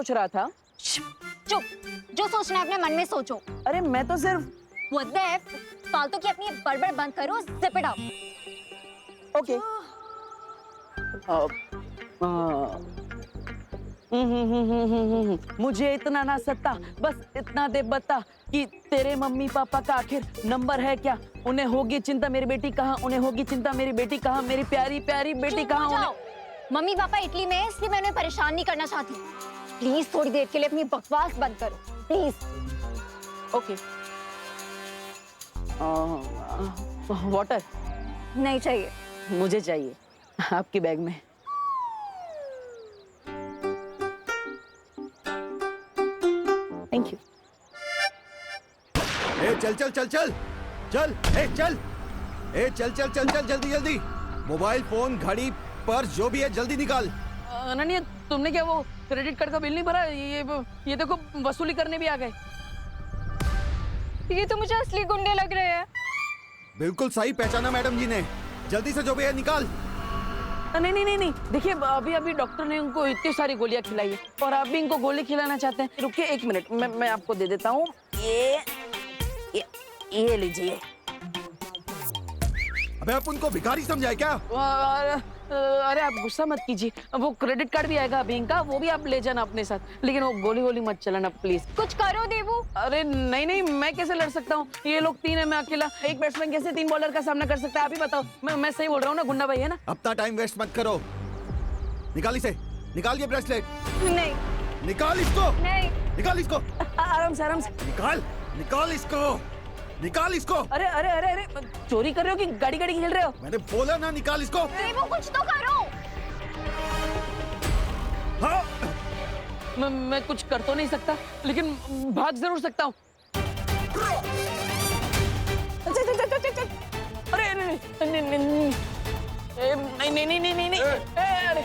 सोच रहा था। चुप, जो सोचना है अपने मन में सोचो। अरे मैं तो सिर्फ What the F? फालतू की अपनी बड़बड़ बंद करो, zip it up। ओके। मुझे इतना ना सता, बस इतना दे बता कि तेरे मम्मी पापा का आखिर नंबर है क्या? उन्हें होगी चिंता मेरी बेटी कहाँ, उन्हें होगी चिंता मेरी बेटी कहाँ, मेरी प्यारी प्यारी बेटी चुप हो कहाँ। जाओ। मम्मी पापा इटली में है, इसलिए मैं उन्हें परेशान नहीं करना चाहती। प्लीज थोड़ी देर के लिए अपनी बकवास बंद करो, प्लीज। ओके। वाटर नहीं चाहिए। मुझे चाहिए, आपके बैग में। Thank you. ए चल चल चल चल चल, ए चल, ए चल चल चल चल, जल्दी जल्दी। मोबाइल फोन, घड़ी, पर्स, जो भी है जल्दी निकाल। अनन्या, तुमने क्या वो क्रेडिट कार्ड का बिल नहीं भरा? ये देखो वसूली करने भी आ गए। ये तो मुझे असली गुंडे लग रहे हैं। बिल्कुल सही पहचाना मैडम जी ने। जल्दी से जो भी है निकाल। नहीं नहीं नहीं नहीं, देखिए अभी डॉक्टर ने उनको इतनी सारी गोलियां खिलाई है और आप भी इनको गोली खिलाना चाहते हैं। रुकिए एक मिनट, मैं आपको दे देता हूँ। ये लीजिए। अबे आप उनको भिखारी समझाए क्या? अरे आप गुस्सा मत कीजिए, वो क्रेडिट कार्ड भी आएगा अभी इनका, वो भी आप ले जाना अपने साथ, लेकिन वो गोली गोली मत चलाना प्लीज। कुछ करो देवू। अरे नहीं नहीं, मैं कैसे लड़ सकता हूँ? ये लोग तीन है, मैं अकेला। एक बैट्समैन कैसे 3 बॉलर का सामना कर सकता है? आप ही बताओ। मैं सही बोल रहा हूँ ना गुंडा भाई, है ना? अपना टाइम वेस्ट मत करो। निकाल इसे, निकाल ये ब्रेसलेट। नहीं निकाल इसको, नहीं। निकाल इसको। आराम से आराम से। निकाल, निकाल इसको, निकाल इसको। अरे अरे अरे अरे, चोरी कर रहे हो कि गाड़ी गाड़ी खेल रहे हो? मैंने बोला ना निकाल इसको। देवू कुछ तो करो। हाँ। मैं कुछ कर तो नहीं सकता, लेकिन भाग जरूर सकता हूँ। अरे नहीं नहीं नहीं नहीं नहीं नहीं नहीं नहीं, अरे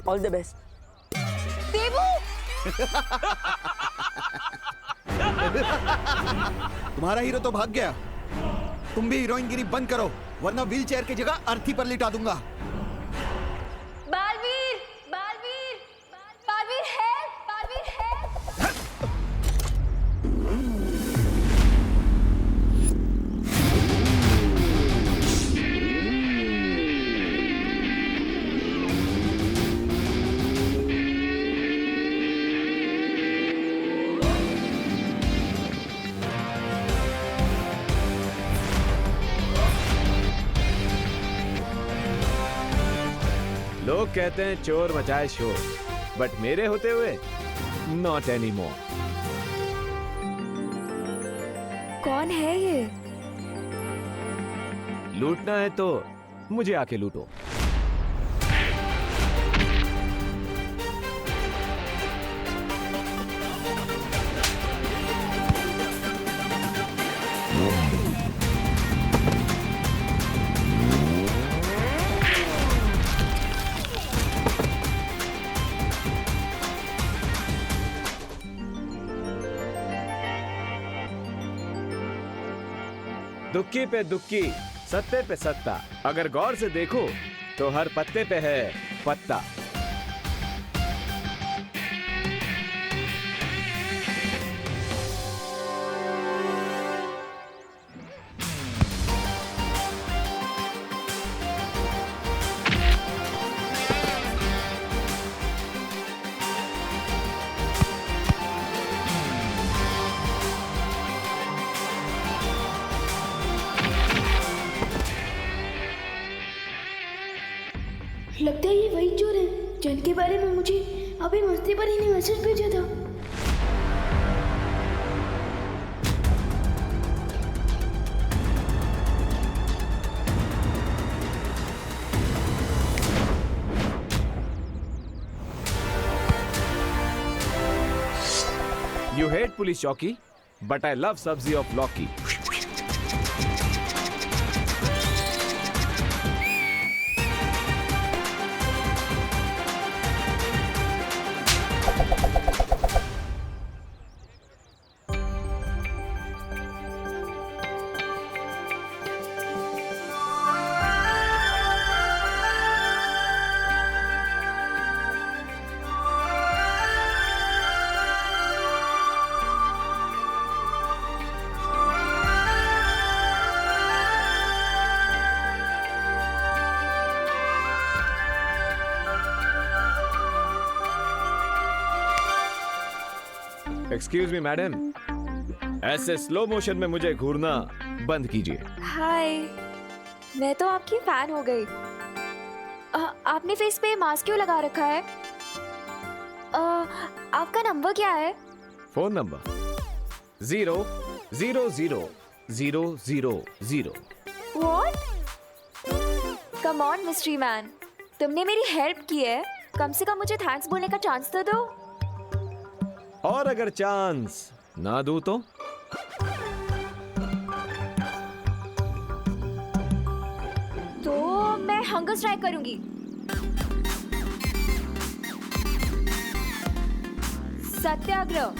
ऑल द बेस्ट। देवू तुम्हारा हीरो तो भाग गया। तुम भी हीरोइनगिरी बंद करो, वरना व्हील चेयर की जगह अर्थी पर लिटा दूंगा। बालवीर, बालवीर, बालवीर है, बालवीर है। लोग कहते हैं चोर मचाए शोर, बट मेरे होते हुए नॉट एनी मोर। कौन है ये? लूटना है तो मुझे आके लूटो। दुक्की पे दुक्की, सत्ते पे सत्ता। अगर गौर से देखो तो हर पत्ते पे है पत्ता। लगता है ये वही चोर है जिनके बारे में मुझे अभी मस्ती पर ही ने मैसेज भेजा था। You hate police चौकी, but I love सब्जी of लौकी। एक्सक्यूज मी मैडम, ऐसे स्लो मोशन में मुझे घूरना बंद कीजिए। हाय, मैं तो आपकी फैन हो गई। आपने फेस पे मास्क क्यों लगा रखा है? आपका नंबर क्या है? Phone number 0000000। What? Come on, mystery man. तुमने मेरी हेल्प की है, कम से कम मुझे थैंक्स बोलने का चांस तो दो। और अगर चांस ना दूं तो? तो मैं हंगर स्ट्राइक करूंगी। सत्याग्रह।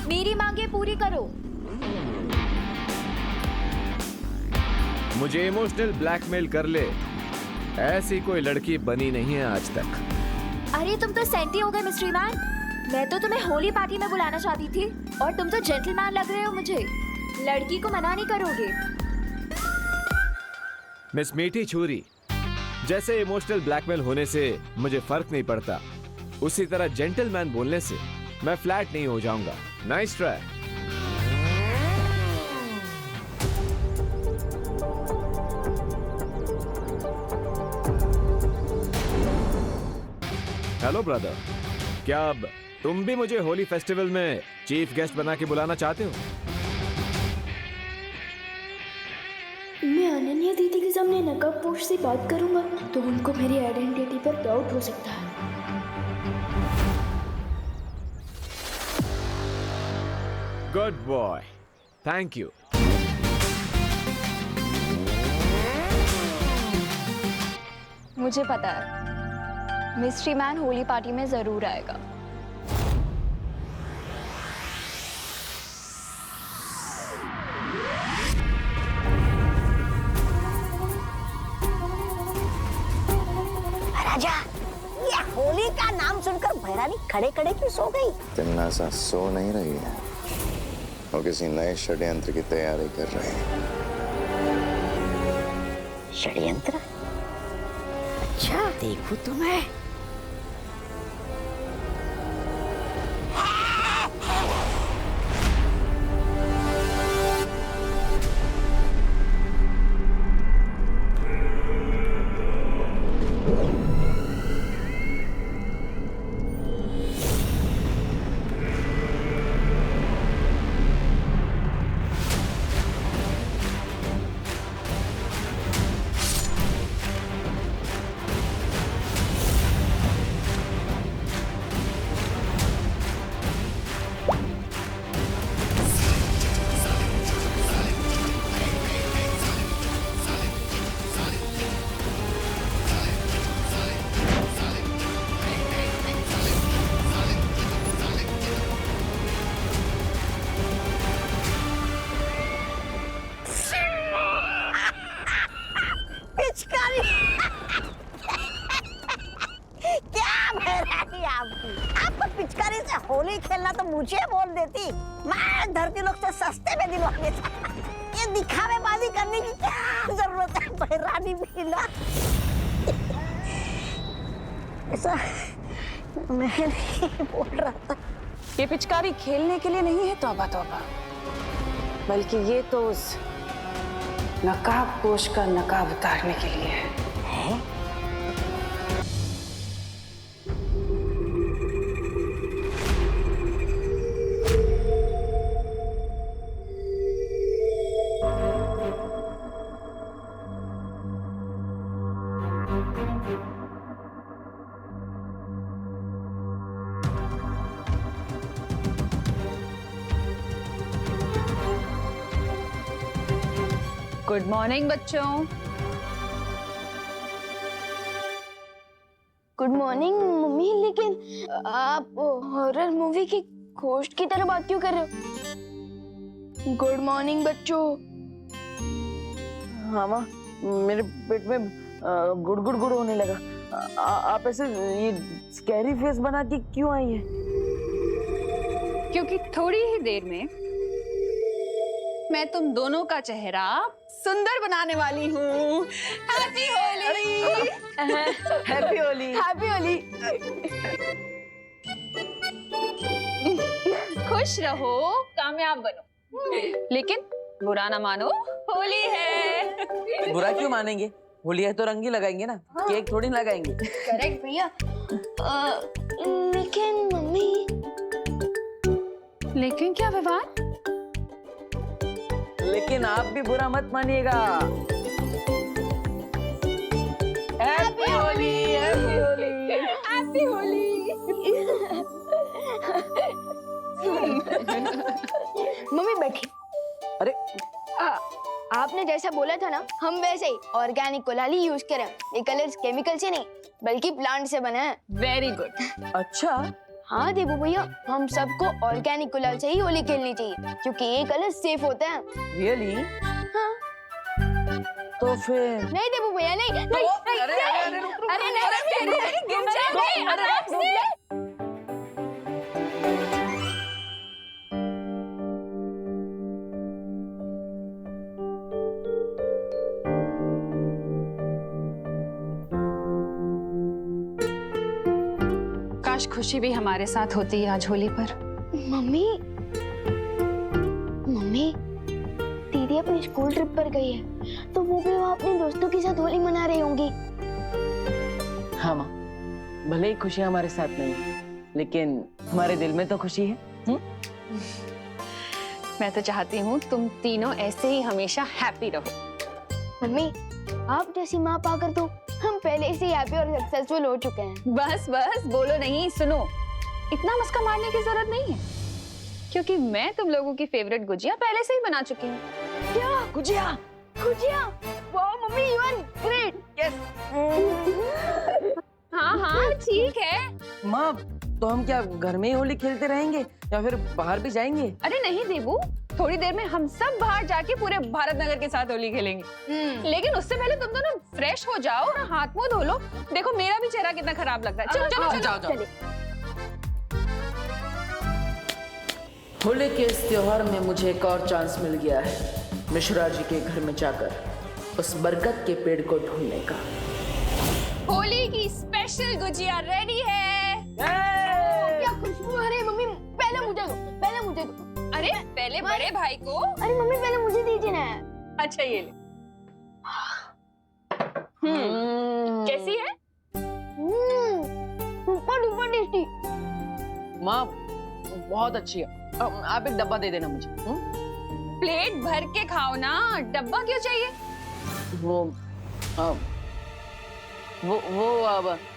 मेरी मांगे पूरी करो। मुझे इमोशनल ब्लैकमेल कर ले, ऐसी कोई लड़की बनी नहीं है आज तक। अरे तुम तो सेंटी हो गए मिस्ट्री मैन। मैं तो तुम्हें होली पार्टी में बुलाना चाहती थी और तुम तो जेंटलमैन लग रहे हो मुझे। लड़की को मना नहीं करोगे। मिस मीठी छुरी, जैसे इमोशनल ब्लैकमेल होने से मुझे फर्क नहीं पड़ता, उसी तरह जेंटलमैन बोलने से मैं फ्लैट नहीं हो जाऊंगा। Nice try. हेलो ब्रदर, क्या अब तुम भी मुझे होली फेस्टिवल में चीफ गेस्ट बना के बुलाना चाहते हो? मैं अनन्या दीदी के सामने नकाबपोश से बात करूंगा तो उनको मेरी आइडेंटिटी पर डाउट हो सकता है। Good boy, thank you. मुझे पता है मिस्ट्री मैन होली पार्टी में जरूर आएगा। राजा, ये होली का नाम सुनकर भैरानी खड़े खड़े क्यों सो गई? तिन्नासा सो नहीं रही है, वो किसी नए षड्यंत्र की तैयारी कर रही है। षड्यंत्र? अच्छा, देखूं तो मैं। पिचकारी! क्या भैरानी आपको पिचकारी से होली खेलना तो मुझे बोल देती, मैं धरती लोग से सस्ते में दिलवा देता। ये दिखावेबाजी करने की क्या जरूरत है भैरानी मीना? ऐसा मैं नहीं बोल रहा था। ये पिचकारी खेलने के लिए नहीं है तौबा तौबा, बल्कि ये तो उस नकाबपोश का नकाब उतारने के लिए है। गुड मॉर्निंग बच्चों। गुड मॉर्निंग मम्मी, लेकिन आप हॉरर मूवी की होस्ट की तरह बात क्यों कर रहे हो? गुड मॉर्निंग बच्चों। हाँ माँ, मेरे पेट में गुड़ गुड़ गुड़ होने लगा। आप ऐसे ये स्कैरी फेस बना के क्यों आई है? क्योंकि थोड़ी ही देर में मैं तुम दोनों का चेहरा सुंदर बनाने वाली हूँ। Happy Holi! Happy Holi! Happy Holi! खुश रहो, कामयाब बनो, लेकिन बुरा ना मानो, होली है। बुरा क्यों मानेंगे? होली है तो रंग ही लगाएंगे ना, केक थोड़ी लगाएंगे। करेक्ट भैया। लेकिन मम्मी, लेकिन क्या विवान? लेकिन आप भी बुरा मत मानिएगा। Happy Holi, happy Holi, happy Holi. Mummy बैठी। अरे आपने जैसा बोला था ना, हम वैसे ही ऑर्गेनिक गुलाल ही यूज करें। ये कलर्स केमिकल से नहीं बल्कि प्लांट से बना है। Very good. अच्छा, हाँ देवू भैया, हम सबको ऑर्गेनिक गुलाल से ही होली खेलनी चाहिए क्योंकि ये कलर सेफ होते हैं। रियली? हाँ। तो फिर नहीं देवू भैया, नहीं नहीं, नहीं, अरे अरे अरे रुक, रुक, अरे नहीं, गिर जाएंगे, आराम से। काश खुशी भी हमारे साथ होती है आज होली पर। मम्मी, मम्मी, दीदी अपनी स्कूल ट्रिप पर गई है तो वो भी वहाँ अपने दोस्तों के साथ होली मना रही होंगी। हाँ माँ, भले ही खुशी हमारे साथ नहीं है, लेकिन हमारे दिल में तो खुशी है। मैं तो चाहती हूँ तुम तीनों ऐसे ही हमेशा हैप्पी रहो। मम्मी, आप जैसी माँ पाकर तो हम पहले से ही हैप्पी और सक्सेसफुल हो चुके हैं। बस बस बोलो नहीं, सुनो, इतना मस्का मारने की जरूरत नहीं है क्योंकि मैं तुम लोगों की फेवरेट गुजिया पहले से ही बना चुकी हूँ। क्या गुजिया? गुजिया? वाह mummy, you are great. Yes. हाँ हाँ ठीक है। माँ, तो हम क्या घर में ही होली खेलते रहेंगे या फिर बाहर भी जाएंगे? अरे नहीं देबू, थोड़ी देर में हम सब बाहर जाके पूरे भारत नगर के साथ होली खेलेंगे। लेकिन उससे पहले तुम दोनों फ्रेश हो जाओ और हाथ मुंह धो लो। देखो मेरा भी चेहरा कितना खराब लग रहा है। चलो चलो चलो, जाओ, जाओ। चलिए। होली के इस त्योहार में मुझे एक और चांस मिल गया है मिश्रा जी के घर में जाकर उस बरगद के पेड़ को ढूंढने का। होली की स्पेशल गुजिया रेडी है। क्या खुशबू! अरे मम्मी, पहले मुझे दो, पहले मुझे दो। अरे पहले बड़े भाई को। अरे मम्मी, पहले मुझे दीजिए ना। अच्छा ये ले। कैसी है? Super duper tasty. माँ, बहुत अच्छी है। आप एक डब्बा दे देना मुझे। प्लेट भर के खाओ ना, डब्बा क्यों चाहिए? वो अब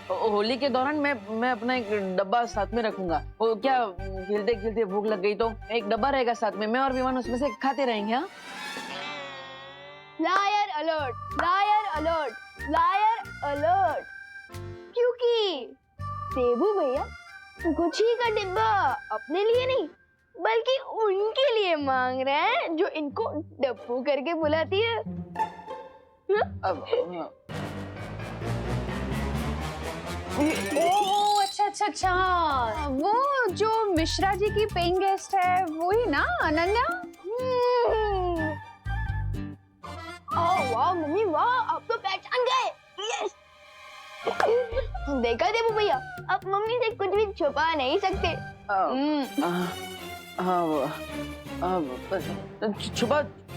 होली के दौरान मैं अपना एक डब्बा साथ में रखूंगा। वो क्या, खेलते खेलते भूख लग गई तो एक डब्बा रहेगा साथ में, मैं और विमान उसमें से खाते रहेंगे। हाँ, liar alert, liar alert, liar alert. क्योंकि देबू भैया गुची का डिब्बा अपने लिए नहीं बल्कि उनके लिए मांग रहे हैं जो इनको डब्बू करके बुलाती है। ओह अच्छा अच्छा अच्छा, वो जो मिश्रा जी की पेइंग गेस्ट है वही ना, अनन्या? वाह मम्मी वाह, आप तो पहचान गए। यस। देखा देबू भैया, आप मम्मी से कुछ भी छुपा नहीं सकते।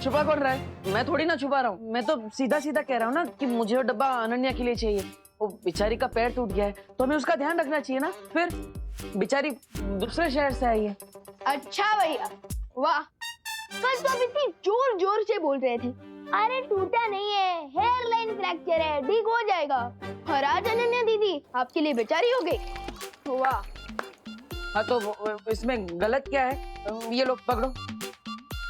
छुपा कौन रहा है? मैं थोड़ी ना छुपा रहा हूँ, मैं तो सीधा सीधा कह रहा हूँ ना कि मुझे वो डब्बा अनन्या के लिए चाहिए। वो बेचारी का पैर टूट गया है तो हमें उसका ध्यान रखना चाहिए ना। फिर बेचारी दूसरे शहर से आई है। अच्छा भैया, वाह। कल तो आप इतनी जोर जोर से बोल रहे थे, अरे टूटा नहीं है, हेयर लाइन फ्रैक्चर है, ठीक हो जाएगा। और आज अनन्या दीदी आपके लिए बेचारी हो गई। वाह। हाँ तो इसमें गलत क्या है? ये लोग पकड़ो।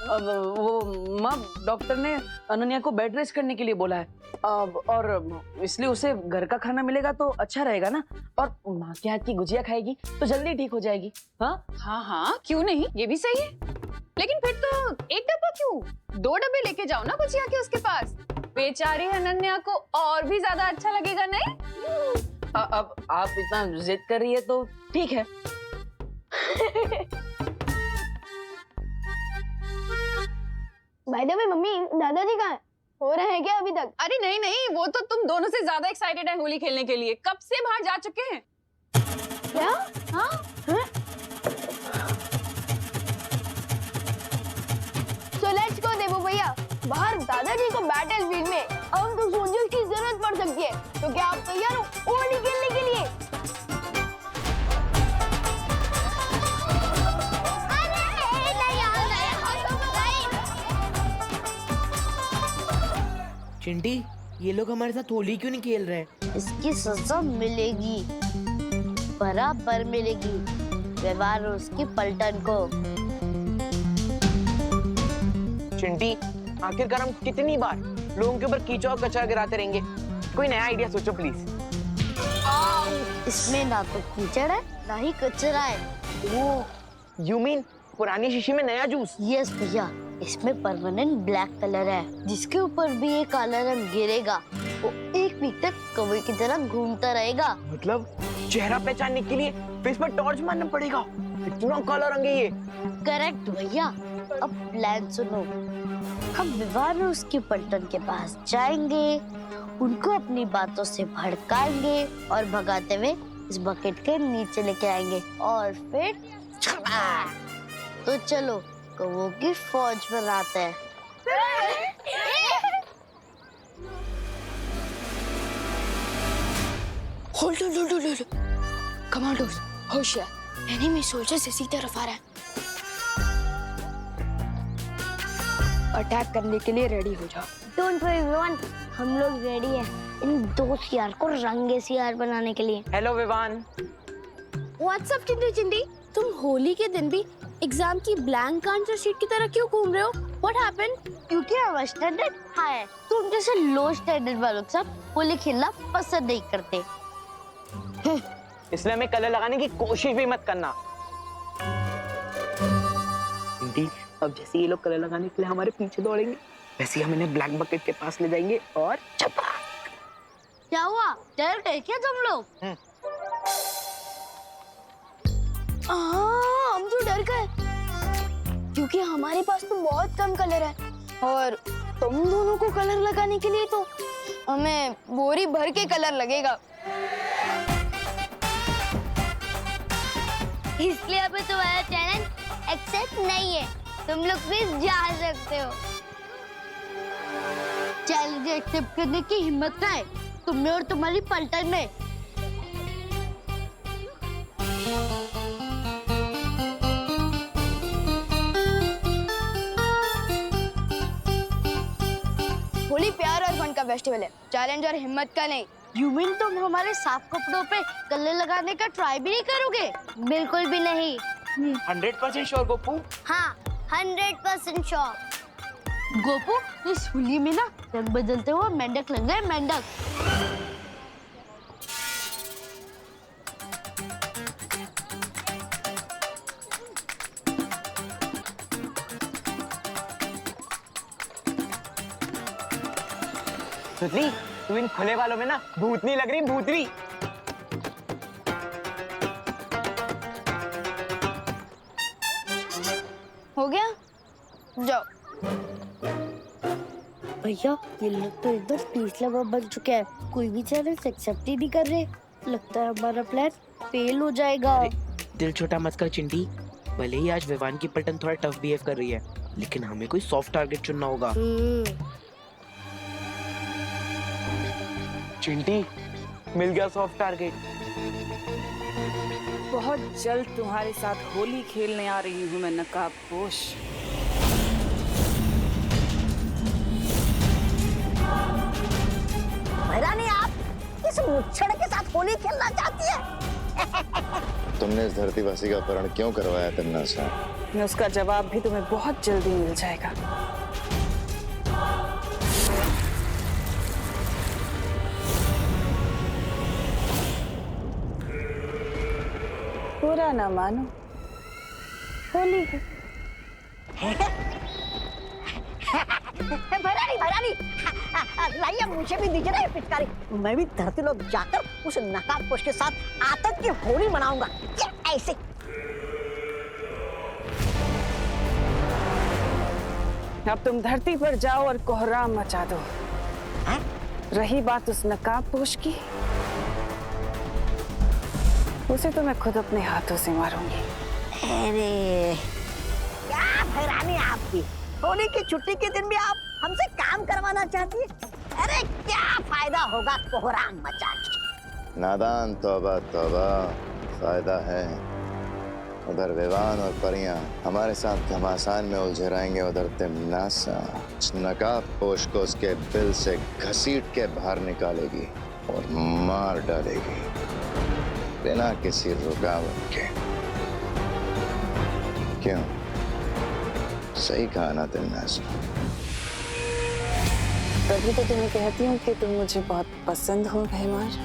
अब वो माँ, डॉक्टर ने अनन्या को बेड रेस्ट करने के लिए बोला है। अब और इसलिए उसे घर का खाना मिलेगा तो अच्छा रहेगा ना, और माँ के हाथ की गुजिया खाएगी तो जल्दी ठीक हो जाएगी। हाँ हाँ हाँ क्यों नहीं, ये भी सही है। लेकिन फिर तो एक डब्बा क्यों, 2 डब्बे लेके जाओ ना गुजिया के उसके पास। बेचारी अनन्या को और भी ज्यादा अच्छा लगेगा। नहीं अब आप इतना जिद कर रही है तो ठीक है। बाय द वे मम्मी, दादाजी कहाँ हैं? हो रहे हैं क्या अभी तक? अरे नहीं नहीं, वो तो तुम दोनों से ज्यादा एक्साइटेड है होली खेलने के लिए, कब से बाहर जा चुके हैं। क्या? हाँ बाहर दादाजी को बैटलफील्ड में अब तो सोल्जर्स की जरूरत पड़ सकती है, तो क्या आप तैयार हो होली खेलने के लिए? चिंटी, ये लोग हमारे साथ होली क्यों नहीं खेल रहे हैं? इसकी सजा मिलेगी, बराबर मिलेगी व्यवहार उसकी पलटन को। चिंटी, आखिरकार हम कितनी बार लोगों के ऊपर कीचड़ और कचरा गिराते रहेंगे? कोई नया आइडिया सोचो प्लीज। इसमें ना तो कीचड़ है ना ही कचरा है। वो यू मीन पुरानी शीशी में नया जूस? यस भैया, इसमें परमानेंट ब्लैक कलर है, जिसके ऊपर भी ये काला रंग गिरेगा वो एक वीक तक कौवे की तरह घूमता रहेगा। मतलब चेहरा पहचानने के लिए फेस पर टॉर्च मारना पड़ेगा? इतना काला रंग है ये। करेक्ट भैया। अब प्लान सुनो, हम विवाह उसकी पलटन के पास जाएंगे, उनको अपनी बातों से भड़काएंगे और भगाते हुए इस बकेट के नीचे लेके आएंगे और फिर तो चलो कौवों की फौज बनाते हैं। होल्ड कमांडोज होशियार, एनिमी सोल्जर्स इसी तरफ आ रहा है। अटैक करने के लिए रेडी हो जाओ। डोंट वरी विवान, हम लोग रेडी हैं इन दो सियार को रंगे सियार बनाने के लिए। हेलो विवान। व्हाट्सअप चिंटी, तुम होली के दिन भी एग्जाम की ब्लैंक आंसर शीट की तरह क्यों घूम रहे हो? What happened? क्योंकि हमारा स्टैंडर्ड हाई है, तुम जैसे लो स्टैंडर्ड वालों के साथ होली खेलना पसंद नहीं करते। इसलिए हमें कलर लगाने की कोशिश भी मत करना। चिंटी, अब जैसे ये लोग कलर लगाने के लिए हमारे पीछे दौड़ेंगे, वैसे हम इन्हें ब्लैक बकेट के पास ले जाएंगे और चपा। क्या हुआ, डर गए क्या तुम लोग? हम तो डर गए क्योंकि हमारे पास तो बहुत कम कलर है और तुम दोनों को कलर लगाने के लिए तो हमें बोरी भर के कलर लगेगा। इसलिए अभी तुम्हारा चैलेंज एक्सेप्ट नहीं है, तुम लोग भी जा सकते हो। चैलेंज एक्सेप्ट करने की हिम्मत ना है तुम में और तुम्हारी पलटन में। होली प्यार और फन का फेस्टिवल है, चैलेंज और हिम्मत का नहीं। यू मीन तुम हमारे साफ कपड़ों पे कलर लगाने का ट्राई भी नहीं करोगे? बिल्कुल भी नहीं। 100% श्योर गोपू? हाँ 100% श्योर। गोपू, इस होली में ना रंग बदलते हुए मेंढक लग गए, मेंढक। सुतली, तू इन खुले वालों में ना भूतनी लग रही, भूतनी। हो गया, जाओ। भैया ये लोग तो एकदम तीसरा बन चुके हैं, कोई भी चैलेंज एक्सेप्ट ही नहीं कर रहे। लगता है हमारा प्लान फेल हो जाएगा। दिल छोटा मत कर चिंटी, भले ही आज विवान की पलटन थोड़ा टफ बिहेव कर रही है, लेकिन हमें कोई सॉफ्ट टारगेट चुनना होगा। चिंटी, मिल गया सॉफ्ट टारगेट। बहुत जल्द तुम्हारे साथ होली खेलने आ रही हूँ मैं, नकाबपोश। भैरानी, आप इस मुच्छड़ के साथ होली खेलना चाहती है? तुमने इस धरतीवासी का अपहरण क्यों करवाया तन्ना सा? उसका जवाब भी तुम्हें बहुत जल्दी मिल जाएगा। पूरा ना मानो, होली है। भैरानी, लाइए मुझे भी दीजिए ना ये पिचकारी। मैं भी धरती लोग जाकर उस नकाबपोश के साथ आतंक की होली मनाऊंगा। ये ऐसे। अब तुम धरती पर जाओ और कोहराम मचा दो। हाँ? रही बात उस नकाबपोश की, उसे तो मैं खुद अपने हाथों से मारूंगी। अरे क्या भैरानी आपकी, होली की छुट्टी के दिन भी आप हमसे काम करवाना चाहती है? अरे क्या फायदा होगा कोहराम मचा के? नादान तौबा तौबा, फायदा है। उधर विवान और परियां हमारे साथ घमासान में उलझे रहेंगे, उधर तिमनासा नकाब पोश को उसके बिल से घसीट के बाहर निकालेगी और मार डालेगी बिना किसी रुकावट के। क्यों, सही कहा ना तिमनासा? तभी तो तुम्हें कहती हूँ कि तुम मुझे बहुत पसंद हो भैमार।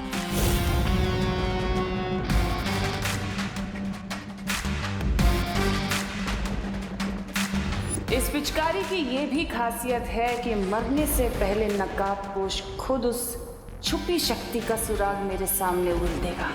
इस पिचकारी की ये भी खासियत है कि मरने से पहले नकाबपोश खुद उस छुपी शक्ति का सुराग मेरे सामने उल देगा।